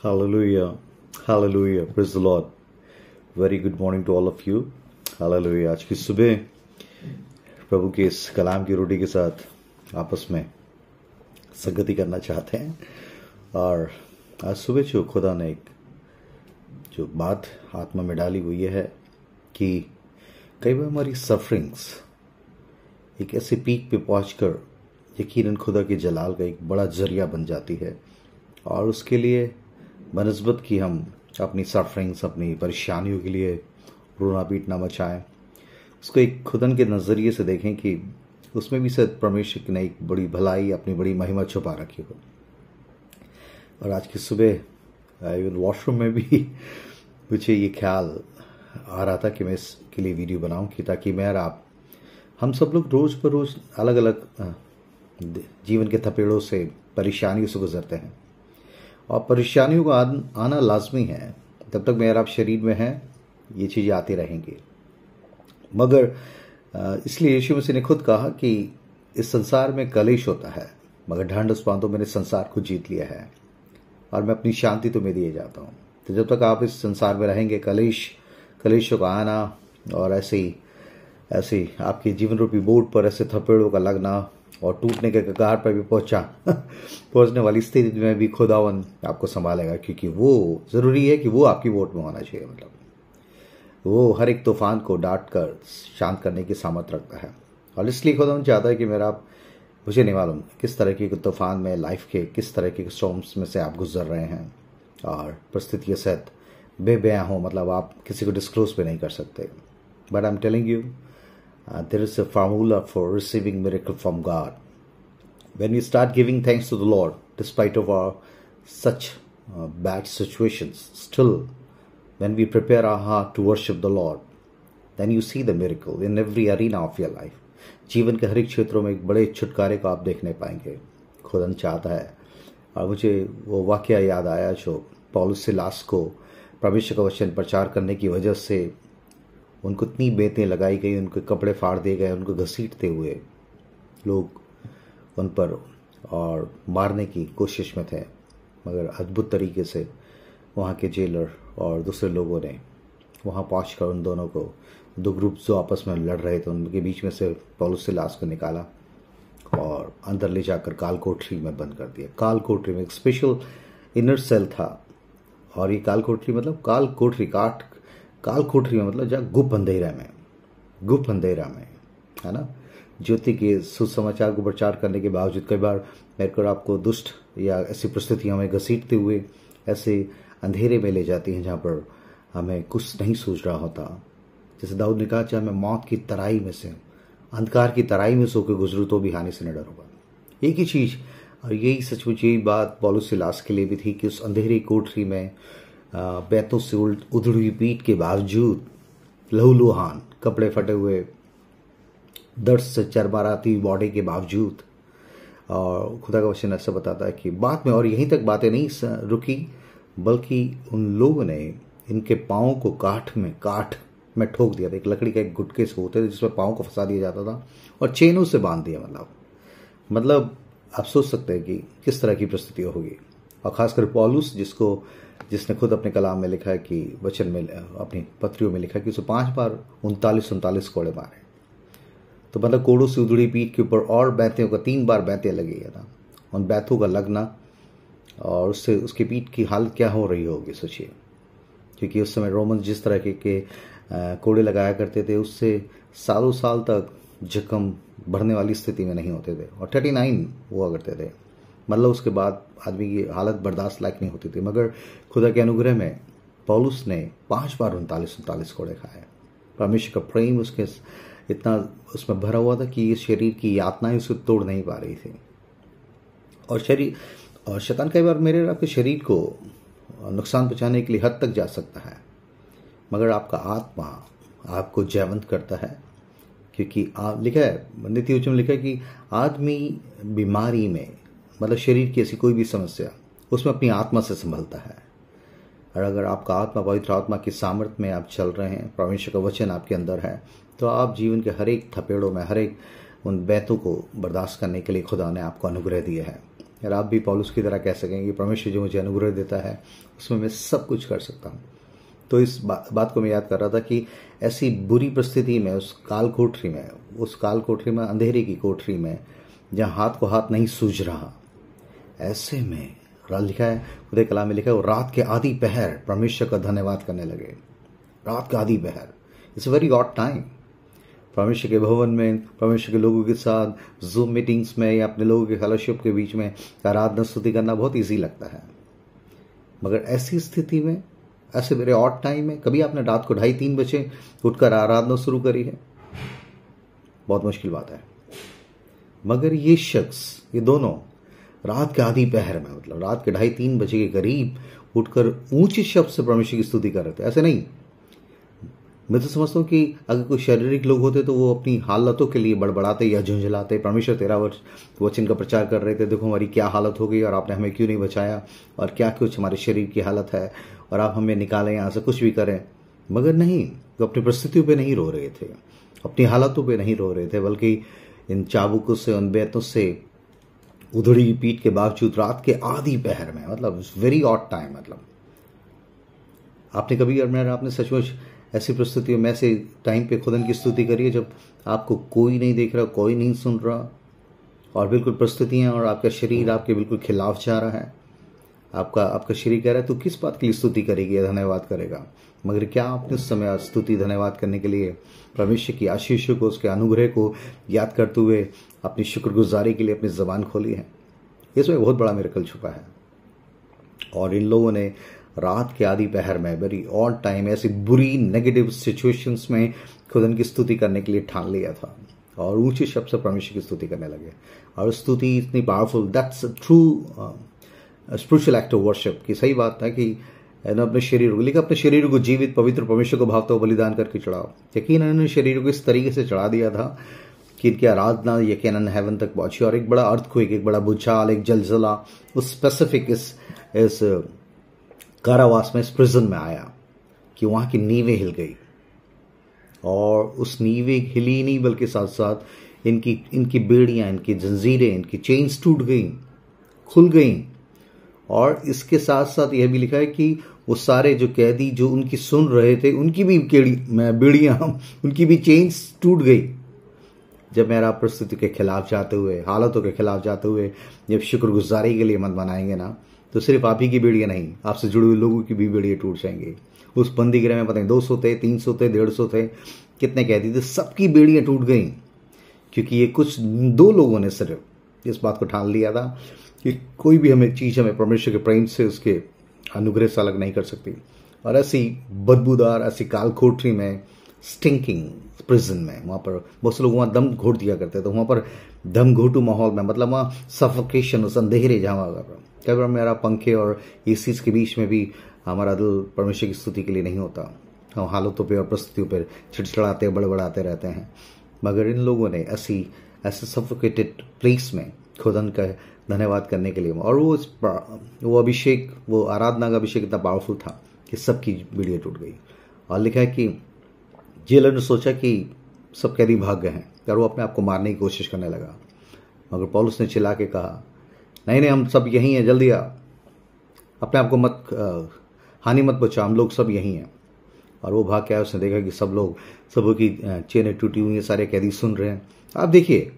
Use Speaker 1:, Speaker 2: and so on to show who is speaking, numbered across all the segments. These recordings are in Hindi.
Speaker 1: Hallelujah. Hallelujah. Praise the Lord. Very good morning to all of you. Hallelujah. आज की सुबह प्रभु के इस कलाम की रोटी के साथ आपस में संगति करना चाहते हैं। और आज सुबह जो खुदा ने एक जो बात आत्मा में डाली वो ये है कि कई बार हमारी सफरिंग्स एक ऐसे पीक पे पहुंचकर यकीनन खुदा के जलाल का एक बड़ा जरिया बन जाती है। और उसके लिए बनस्बत कि हम अपनी सफरिंग्स, अपनी परेशानियों के लिए रोना पीटना मचाएं, उसको एक खुदन के नज़रिए से देखें कि उसमें भी शायद परमेश्वर ने एक बड़ी भलाई, अपनी बड़ी महिमा छुपा रखी हो। और आज की सुबह इवन वॉशरूम में भी मुझे ये ख्याल आ रहा था कि मैं इसके लिए वीडियो बनाऊं कि ताकि मैं और आप, हम सब लोग रोज़ पर रोज़ अलग अलग जीवन के थपेड़ों से, परेशानियों से गुजरते हैं। और परेशानियों का आना लाजमी है। जब तक मेरा आप शरीर में हैं ये चीज़ें आती रहेंगी। मगर इसलिए यीशु मसीह ने खुद कहा कि इस संसार में कलेश होता है, मगर ढांढस बांधो, मैंने संसार को जीत लिया है और मैं अपनी शांति तुम्हें दिए जाता हूँ। तो जब तक आप इस संसार में रहेंगे, कलेशों का आना और ऐसे आपके जीवन रूपी बोर्ड पर ऐसे थपेड़ों का लगना और टूटने के कगार पर भी पहुंचने वाली स्थिति में भी खुदावन आपको संभालेगा, क्योंकि वो जरूरी है कि वो आपकी वोट में होना चाहिए। मतलब वो हर एक तूफान को डांट कर शांत करने की सामर्थ रखता है। और इसलिए खुदावन चाहता है कि मुझे नहीं मालूम किस तरह के तूफान में, लाइफ के किस तरह के स्टॉर्म्स में से आप गुजर रहे हैं और परिस्थितियाँ शायद बेबयां हो, मतलब आप किसी को डिस्क्लोज भी नहीं कर सकते। But I am telling you, there is a formula for receiving miracle from God. When we start giving thanks to the Lord, despite of our such bad situations, still, when we prepare our heart to worship the Lord, then you see the miracle in every arena of your life. जीवन के हर एक क्षेत्रों में एक बड़े छुटकारे को आप देखने पाएंगे। खुदा चाहता है। और मुझे वो वाकया याद आया जो पौलुस सिलास को परमेश्वर का वचन प्रचार करने की वजह से उनको इतनी बेतें लगाई गई, उनके कपड़े फाड़ दिए गए, उनको घसीटते हुए लोग उन पर और मारने की कोशिश में थे। मगर अद्भुत तरीके से वहाँ के जेलर और दूसरे लोगों ने वहाँ पहुँचकर उन दोनों को, दो ग्रुप जो आपस में लड़ रहे थे, उनके बीच में से पौलुस सिलास को निकाला और अंदर ले जाकर काल कोठरी में बंद कर दिया। काल कोठरी में एक स्पेशल इनर सेल था। और ये काल कोठरी मतलब काल कोठरी में मतलब जहाँ गुप्त अंधेरा में, है ना, ज्योति के सुसमाचार को प्रचार करने के बावजूद कई बार मेरे को आपको दुष्ट या ऐसी परिस्थितियां हमें घसीटते हुए ऐसे अंधेरे में ले जाती हैं जहाँ पर हमें कुछ नहीं सूझ रहा होता। जैसे दाऊद ने कहा, चाहे मैं मौत की तराई में से, अंधकार की तराई में सो के गुजरूं तो भी हानि से न डरूंगा। एक ही चीज, और यही सचमुच यही बात पौलुस सिलास के लिए भी थी कि उस अंधेरी कोठरी में बैतों से उधड़ी हुई पीठ के बावजूद, लहूलुहान, कपड़े फटे हुए, दर्द से चरमराती बॉडी के बावजूद, और खुदा का वचन ऐसा बताता है कि बाद में, और यहीं तक बातें नहीं रुकी, बल्कि उन लोगों ने इनके पाँव को काठ में ठोक दिया था। एक लकड़ी का एक गुटके से होते थे जिसमें पाँव को फंसा दिया जाता था और चेनों से बांध दिया। मतलब आप सोच सकते हैं कि किस तरह की परिस्थिति होगी। और खासकर पौलुस जिसने खुद अपने कलाम में लिखा है कि वचन में, अपनी पत्रियों में लिखा है कि उसे 5 बार 39 कोड़े मारे। तो मतलब कोड़ों से उधड़ी पीठ के ऊपर और बैतों का 3 बार बैतें लगी है ना। उन बैतों का लगना और उससे उसकी पीठ की हालत क्या हो रही होगी सोचिए। क्योंकि उस समय रोमन जिस तरह के कोड़े लगाया करते थे, उससे सालों साल तक जख्म बढ़ने वाली स्थिति में नहीं होते थे और 39 हुआ करते थे। मतलब उसके बाद आदमी की हालत बर्दाश्त लायक नहीं होती थी। मगर खुदा के अनुग्रह में पौलुस ने 5 बार 39 कोड़े खाए। परमेश्वर का प्रेम उसके इतना उसमें भरा हुआ था कि इस शरीर की यातनाएं उसे तोड़ नहीं पा रही थी। और शैतान कई बार मेरे आपके शरीर को नुकसान पहुंचाने के लिए हद तक जा सकता है, मगर आपका आत्मा आपको जयवंत करता है। क्योंकि लिखा है, नित्य में लिखा है कि आदमी बीमारी में, मतलब शरीर की ऐसी कोई भी समस्या, उसमें अपनी आत्मा से संभलता है। और अगर आपका आत्मा पवित्र आत्मा की सामर्थ्य में आप चल रहे हैं, परमेश्वर का वचन आपके अंदर है, तो आप जीवन के हर एक थपेड़ों में, हर एक उन बैतों को बर्दाश्त करने के लिए खुदा ने आपको अनुग्रह दिया है। यार आप भी पौलुस की तरह कह सकेंगे परमेश्वर जो मुझे अनुग्रह देता है उसमें मैं सब कुछ कर सकता हूँ। तो इस बात को मैं याद कर रहा था कि ऐसी बुरी परिस्थिति में उस काल कोठरी में अंधेरे की कोठरी में जहाँ हाथ को हाथ नहीं सूझ रहा, ऐसे में लिखा है उदय कलाम में लिखा है वो रात के आधी पहर परमेश्वर का धन्यवाद करने लगे। रात का आधी पहर, इट्स वेरी ऑड टाइम। परमेश्वर के भवन में परमेश्वर के लोगों के साथ जूम मीटिंग्स में या अपने लोगों के फेलोशिप के बीच में आराधना स्तुति करना बहुत ईजी लगता है, मगर ऐसी स्थिति में, ऐसे मेरे ऑड टाइम में कभी आपने रात को 2:30-3 बजे उठकर आराधना शुरू करी है? बहुत मुश्किल बात है। मगर ये शख्स, ये दोनों रात के आधी पहर में, मतलब रात के 2:30-3 बजे के करीब उठकर ऊंचे शब्द से परमेश्वर की स्तुति कर रहे थे। ऐसे नहीं, मैं तो समझता हूँ कि अगर कोई शारीरिक लोग होते तो वो अपनी हालतों के लिए बड़बड़ाते या झुंझलाते, परमेश्वर तेरा वचन का प्रचार कर रहे थे, देखो हमारी क्या हालत हो गई और आपने हमें क्यों नहीं बचाया और क्या कुछ हमारे शरीर की हालत है और आप हमें निकालें यहाँ से, कुछ भी करें। मगर नहीं, वो अपनी परिस्थितियों पे नहीं रो रहे थे, अपनी हालतों पे नहीं रो रहे थे, बल्कि इन चाबुकों से, उन बेतों से उधड़ी पीठ के बावजूद रात के आधी पहर में, मतलब वेरी ऑड टाइम। मतलब आपने कभी, आपने सचमुच ऐसी परिस्थितियों में, ऐसे टाइम पे खुदा की स्तुति करी है जब आपको कोई नहीं देख रहा, कोई नहीं सुन रहा और बिल्कुल परिस्थितियां और आपका शरीर आपके बिल्कुल खिलाफ जा रहा है। आपका शरीर कह रहा है तू किस बात के लिए स्तुति करेगी या धन्यवाद करेगा, मगर क्या आपने उस समय स्तुति धन्यवाद करने के लिए परमेश्वर की आशीषों को, उसके अनुग्रह को याद करते हुए अपनी शुक्रगुजारी के लिए अपनी जबान खोली है? इसमें बहुत बड़ा मिरेकल छुपा है। और इन लोगों ने रात के आधी पहर में, वेरी ऑड टाइम, ऐसी बुरी नेगेटिव सिचुएशंस में खुदा की स्तुति करने के लिए ठान लिया था और ऊंचे शब्द से परमेश्वर की स्तुति करने लगे। और स्तुति इतनी powerful, that's true spiritual act of worship की सही बात है कि अपने शरीर को, लिखा अपने शरीर को जीवित पवित्र परमेश्वर को भावता हुआ बलिदान करके चढ़ाओ। यकीन इन्होंने शरीर को इस तरीके से चढ़ा दिया था कि इनकी आराधना यकीनन हेवन तक पहुंची और एक बड़ा अर्थक्वेक, एक बड़ा भूचाल, एक जलजला उस स्पेसिफिक इस कारावास में, इस प्रिजन में आया कि वहां की नींवें हिल गई। और उस नींवें हिली नहीं बल्कि साथ साथ इनकी बेड़ियां, इनकी जंजीरें, इनकी चेन्स टूट गई, खुल गई। और इसके साथ साथ यह भी लिखा है कि वो सारे जो कैदी जो उनकी सुन रहे थे, उनकी भी बेड़ियां, उनकी भी चेन्स टूट गई। जब मेरा परिस्थिति के खिलाफ जाते हुए, हालातों के खिलाफ जाते हुए जब शुक्रगुजारी के लिए मन बनाएंगे ना, तो सिर्फ आप ही की बेड़ियां नहीं, आपसे जुड़े हुए लोगों की भी बेड़ियां टूट जाएंगी। उस बंदी गृह में पता नहीं 200 थे, 300 थे, 150 थे, कितने कैदी थे, सबकी बेड़ियां टूट गई। क्योंकि ये कुछ 2 लोगों ने सिर्फ इस बात को ठान लिया था कि कोई भी हमें चीज हमें परमेश्वर के प्रेम से, उसके अनुग्रह से अलग नहीं कर सकती। और ऐसी बदबूदार, ऐसी काल कोठरी में, स्टिंकिंग प्रिजन में, वहां पर बहुत से लोग वहां दम घोट दिया करते थे। वहां पर दम घोटू माहौल में, मतलब वहां सफोकेशन, उस अंधेरे जहां कई बार मेरा पंखे और एसी के बीच में भी हमारा दिल परमेश्वर की स्तुति के लिए नहीं होता। हम हालतों पर और परिस्थितियों पर चिड़चिड़ाते, बड़बड़ाते रहते हैं। मगर इन लोगों ने ऐसे सफोकेटेड प्लेस में खुदा का धन्यवाद करने के लिए, और वो अभिषेक, वो आराधना का अभिषेक इतना पावरफुल था कि सबकी बेड़ियां टूट गई। और लिखा है कि जेलर ने सोचा कि सब कैदी भाग गए हैं और वो अपने आप को मारने की कोशिश करने लगा। मगर पौलुस ने चिल्ला के कहा, नहीं हम सब यहीं हैं, जल्दी आ, अपने आप को मत हानि मत पहुंचा, हम लोग सब यहीं हैं। और वो भाग के आया, उसने देखा कि सबों की चेनें टूटी हुई हैं, सारे कैदी सुन रहे हैं। आप देखिए,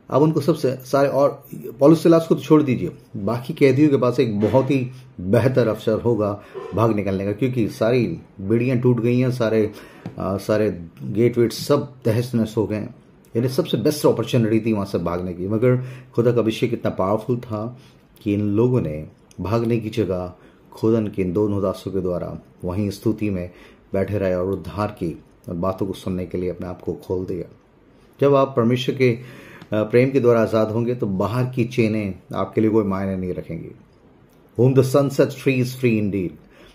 Speaker 1: अब उनको सबसे सारे, और पौलुस सिलास को तो छोड़ दीजिए, बाकी कैदियों के पास एक बहुत ही बेहतर अवसर होगा भाग निकलने का, क्योंकि सारी बेड़ियां टूट गई हैं, सारे गेट वेट सब तहस नहस हो गए। यानी सबसे बेस्ट अपॉर्चुनिटी थी वहां से भागने की। मगर खुदा का अभिषेक इतना पावरफुल था कि इन लोगों ने भागने की जगह खुदा के इन 2 दासों के द्वारा वहीं स्तुति में बैठे रहे और उद्धार की बातों को सुनने के लिए अपने आप को खोल दिया। जब आप परमेश्वर के प्रेम के द्वारा आजाद होंगे तो बाहर की चेनें आपके लिए कोई मायने नहीं रखेंगी। Whom the sun sets free is free indeed।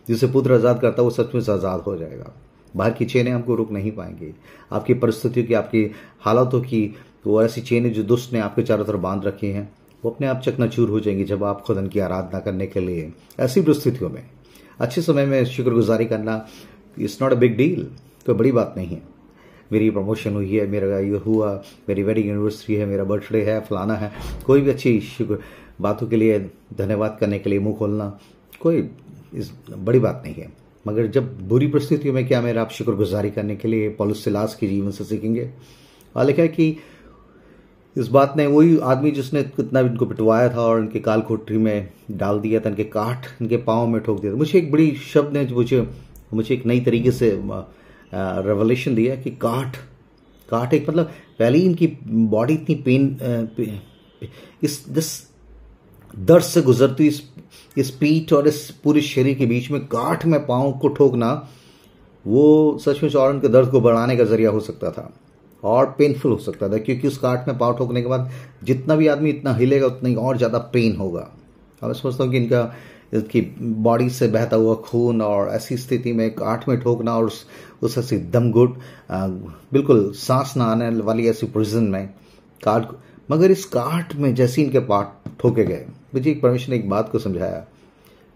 Speaker 1: जिसे पुत्र आजाद करता है वो सच में आजाद हो जाएगा। बाहर की चेनें आपको रोक नहीं पाएंगी। आपकी परिस्थितियों की, आपकी हालातों की वो ऐसी चेनें जो दुष्ट ने आपके चारों तरफ बांध रखी हैं, वो अपने आप चकनाचूर हो जाएंगी जब आप खुदा की आराधना करने के लिए ऐसी परिस्थितियों में अच्छे समय में शुक्रगुजारी करना it's not a big deal, कोई बड़ी बात नहीं है। मेरी प्रमोशन हुई है, मेरा ये हुआ, मेरी वेडिंग एनिवर्सरी है, मेरा बर्थडे है, फलाना है, कोई भी अच्छी बातों के लिए, धन्यवाद करने के लिए मुंह खोलना कोई इस बड़ी बात नहीं है। मगर जब बुरी परिस्थितियों में क्या मेरा आप शुक्रगुजारी करने के लिए पौलुस सिलास के जीवन से सीखेंगे। और लिखा है कि इस बात ने वही आदमी जिसने कितना इनको पिटवाया था और इनके काल कोठरी में डाल दिया था, इनके काट इनके पाँव में ठोक दिया था। मुझे एक बड़ी शब्द ने मुझे एक नई तरीके से रेवलेशन दिया कि काट एक मतलब पहले ही इनकी बॉडी इतनी पेन इस दर्द से गुजरती इस पीठ और इस पूरे शरीर के बीच में काट में पाँव को ठोकना, वो सचमुच और उनके दर्द को बढ़ाने का जरिया हो सकता था और पेनफुल हो सकता था, क्योंकि उस काट में पाँव ठोकने के बाद जितना भी आदमी इतना हिलेगा उतना ही और ज़्यादा पेन होगा। अब मैं समझता हूँ कि इनकी बॉडी से बहता हुआ खून और ऐसी स्थिति में काट में ठोकना और उस ऐसी दमघुट बिल्कुल सांस ना आने वाली ऐसी प्रिजन में काट, मगर इस काट में जैसे इनके पार्ट ठोके गए, मुझे एक परमेश्वर ने एक बात को समझाया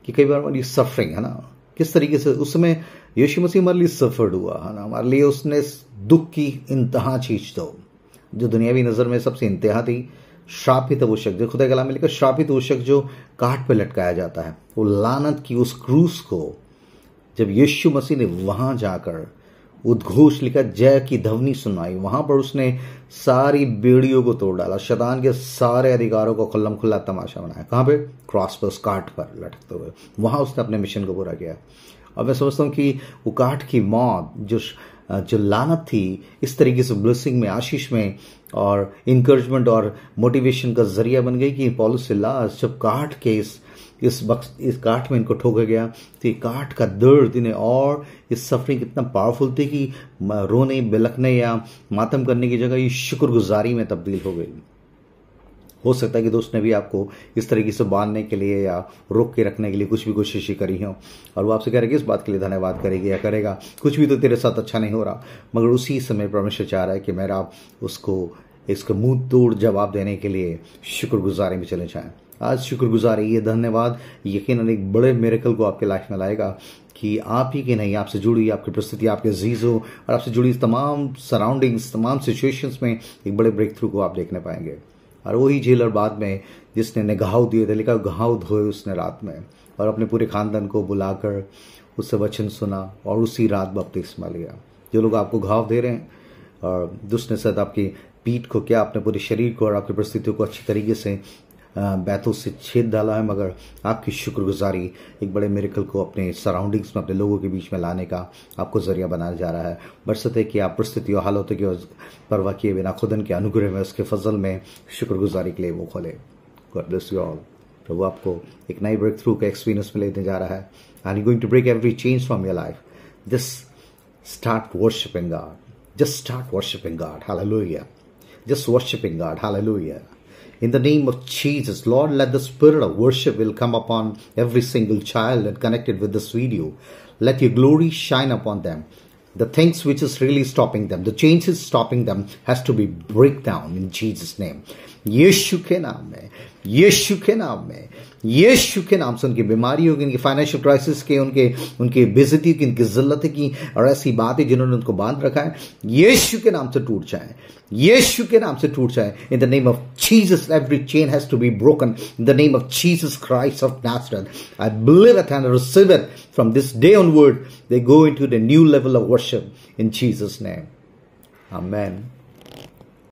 Speaker 1: कि कई बार हमारी सफरिंग है ना, किस तरीके से उस समय यीशु मसीह हमारे लिए सफर्ड हुआ है ना, हमारे लिए उसने दुख की इंतहा चीज दो जो दुनियावी नजर में सबसे इंतहा थी। श्रापित वो शख्स जो खुदा कलाम में लिखा, श्रापित वो शख्स जो काट पे लटकाया जाता है। वो लानत की उस क्रूस को जब यीशु मसीह ने वहां जाकर उद्घोष लिखा, जय की ध्वनि सुनाई, वहां पर उसने सारी बेड़ियों को तोड़ डाला, शैतान के सारे अधिकारों को खुल्लम खुल्ला तमाशा बनाया। कहां पे? क्रॉस पर, उस काट पर लटकते हुए वहां उसने अपने मिशन को पूरा किया। और मैं समझता हूं कि वो काट की मौत जो लानत थी, इस तरीके से ब्लेसिंग में, आशीष में और इंकरेजमेंट और मोटिवेशन का जरिया बन गई कि पौलुस सिलास जब काट के इस काट में इनको ठोका गया तो ये काट का दर्द इन्हें और इस सफरिंग इतना पावरफुल थी कि रोने बिलखने या मातम करने की जगह ये शुक्रगुजारी में तब्दील हो गई। हो सकता है कि दोस्त ने भी आपको इस तरीके से बांधने के लिए या रोक के रखने के लिए कुछ भी कोशिश करी हो और वो आपसे कह रहे कि इस बात के लिए धन्यवाद करेगी या करेगा, कुछ भी तो तेरे साथ अच्छा नहीं हो रहा, मगर उसी समय परमेश्वर चाह रहा है कि मेरा इसको मुंह तोड़ जवाब देने के लिए शुक्रगुजारी में चले जाएं। आज शुक्रगुजारी, ये धन्यवाद यकीनन एक बड़े मिरेकल को आपके लाइफ में लाएगा कि आप ही के नहीं, आपसे जुड़ी आपकी परिस्थिति, आपके अजीजों और आपसे जुड़ी तमाम सराउंडिंग्स, तमाम सिचुएशंस में एक बड़े ब्रेक थ्रू को आप देखने पाएंगे। और वही जेलर बाद में जिसने घाव दिए थे, लिखा घाव धोए उसने रात में, और अपने पूरे खानदान को बुलाकर उससे वचन सुना और उसी रात बपतिस्मा लिया। जो लोग आपको घाव दे रहे हैं और दुष्ट ने शायद आपकी पीठ को क्या, अपने पूरे शरीर को और आपकी परिस्थितियों को अच्छी तरीके से बैतों से छेद डाला है, मगर आपकी शुक्रगुजारी एक बड़े मिरेकल को अपने सराउंडिंग्स में, अपने लोगों के बीच में लाने का आपको जरिया बनाया जा रहा है। बरसते कि आप परिस्थिति और हालातों की परवाह किए बिना खुदन के अनुग्रह में, उसके फजल में शुक्रगुजारी के लिए वो खोले। God bless you all. प्रभु आपको एक नई ब्रेक थ्रू का एक्सपीरियंस में लेने जा रहा है। And you going to break every change from your life. Just start worshipping God. Just start worshiping God. Hallelujah. Just worshiping God. Hallelujah. In the name of Jesus, Lord, let the spirit of worship will come upon every single child and connected with this video. Let your glory shine upon them. The things which is really stopping them, the change is stopping them, has to be break down in Jesus' name. यीशु के नाम में, यीशु के नाम में, यीशु के नाम से उनकी बीमारियों की, उनकी फाइनेंशियल क्राइसिस के, उनके बेइज्जती की, उनकी जिल्लत की और ऐसी बातें जिन्होंने उनको बांध रखा है, यीशु के नाम से टूट जाए, यीशु के नाम से टूट जाए। In the name of Jesus every chain has to be broken in the name of Jesus Christ of Nazareth. I believe it and receive it from this day onward. They go into the new level of worship in Jesus name. Amen.